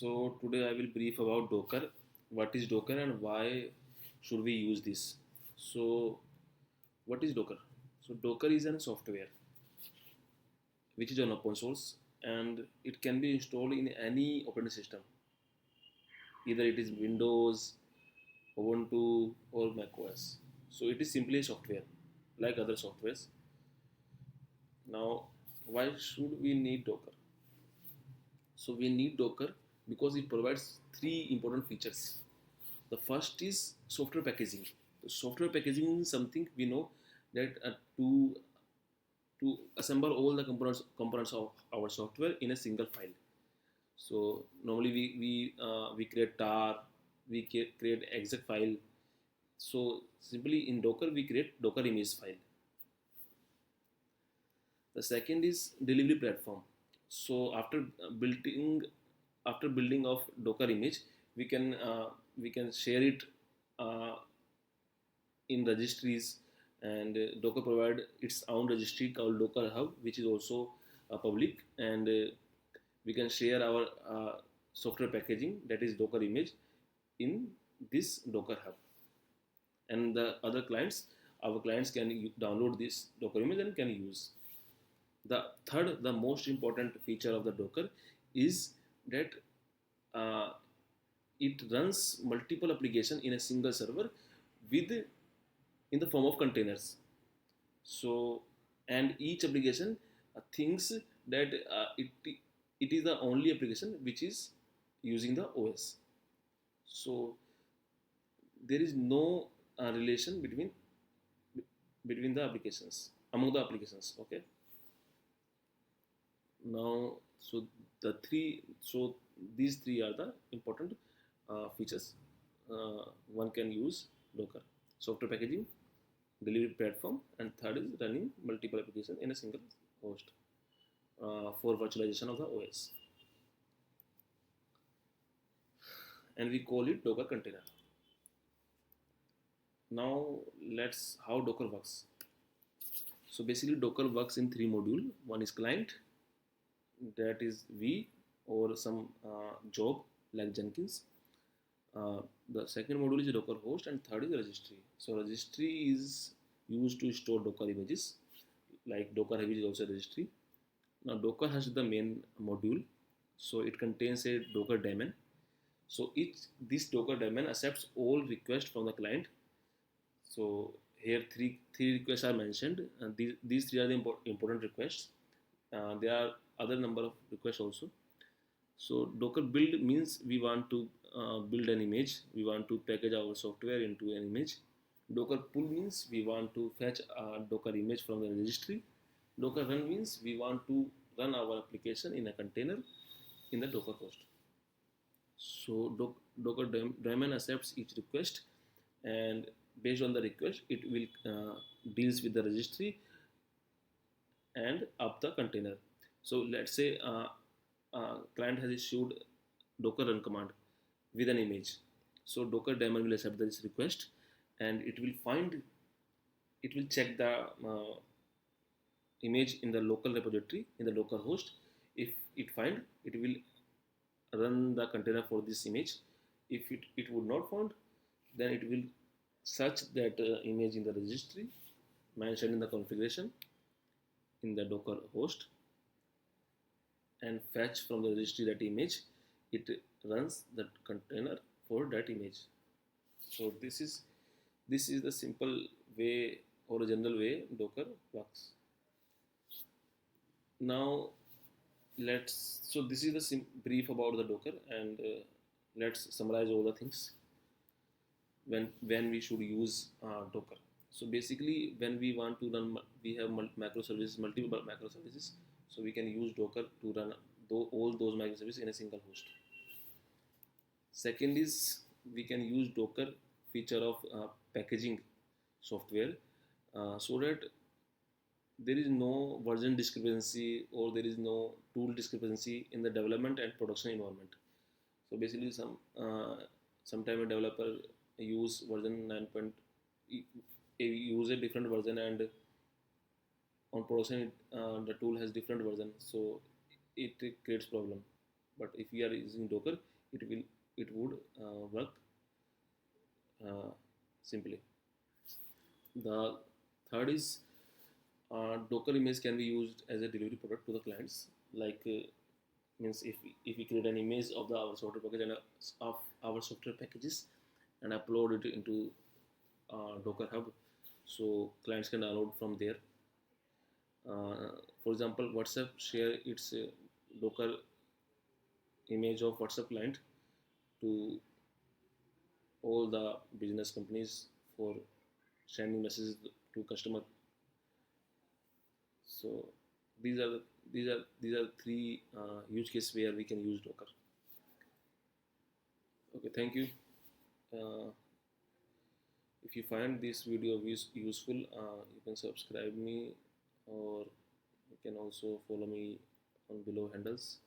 So today I will brief about Docker. What is Docker and why should we use this? So what is Docker? So Docker is a software which is an open source and it can be installed in any operating system. Either it is Windows, Ubuntu or macOS. So it is simply a software like other softwares. Now why should we need Docker? So we need Docker because it provides three important features. The first is software packaging. The software packaging is something we know that to assemble all the components of our software in a single file. So normally we create tar, we create exec file. So simply in Docker we create Docker image file. The second is delivery platform. So after building of Docker image, we can share it uh, in registries, and Docker provide its own registry called Docker Hub, which is also public, and we can share our software packaging, that is Docker image, in this Docker Hub, and the other clients, our clients can download this Docker image and can use. The third, the most important feature of the Docker is that uh, it runs multiple application in a single server with in the form of containers. So, and each application thinks that it is the only application which is using the OS. So there is no relation between the applications, among the applications. Okay. Now, so these three are the important features. One can use Docker: software packaging, delivery platform, and third is running multiple applications in a single host for virtualization of the OS, and we call it Docker container. Now let's how Docker works. So basically, Docker works in three modules. One is client, that is V or some job like Jenkins. Uh, the second module is Docker host, and third is registry. So registry is used to store Docker images, like Docker Heavy is also a registry. Now Docker has the main module, so it contains a Docker daemon. So each this Docker daemon accepts all requests from the client. So here three requests are mentioned, and these three are the important requests. There are other number of requests also. So Docker build means we want to build an image, we want to package our software into an image. Docker pull means we want to fetch a Docker image from the registry. Docker run means we want to run our application in a container in the Docker host. So Docker daemon accepts each request, and based on the request, it will deals with the registry and up the container. So let's say client has issued Docker run command with an image. So Docker daemon will accept this request, and it will check the image in the local repository in the local host. If it find, it will run the container for this image. If it would not found, then it will search that image in the registry mentioned in the configuration in the Docker host and fetch from the registry that image. It runs the container for that image. So this is the simple way or a general way Docker works. Now let's so this is the brief about the Docker, and let's summarize all the things when we should use Docker. So basically, when we want to run, we have macro services, multiple macro services. So we can use Docker to run all those microservices in a single host. Second is we can use Docker feature of packaging software, so that there is no version discrepancy or there is no tool discrepancy in the development and production environment. So basically, sometime a developer use version 9. Use a different version, and on production the tool has different version, so it creates problem. but if we are using Docker, it would work simply. The third is Docker image can be used as a delivery product to the clients. Like means if we create an image of our software package and of our software packages and upload it into Docker Hub, so clients can download from there. For example, WhatsApp share its Docker image of WhatsApp client to all the business companies for sending messages to customer. So these are three use cases where we can use Docker. Okay, thank you. Uh, if you find this video useful, you can subscribe me, or you can also follow me on below handles.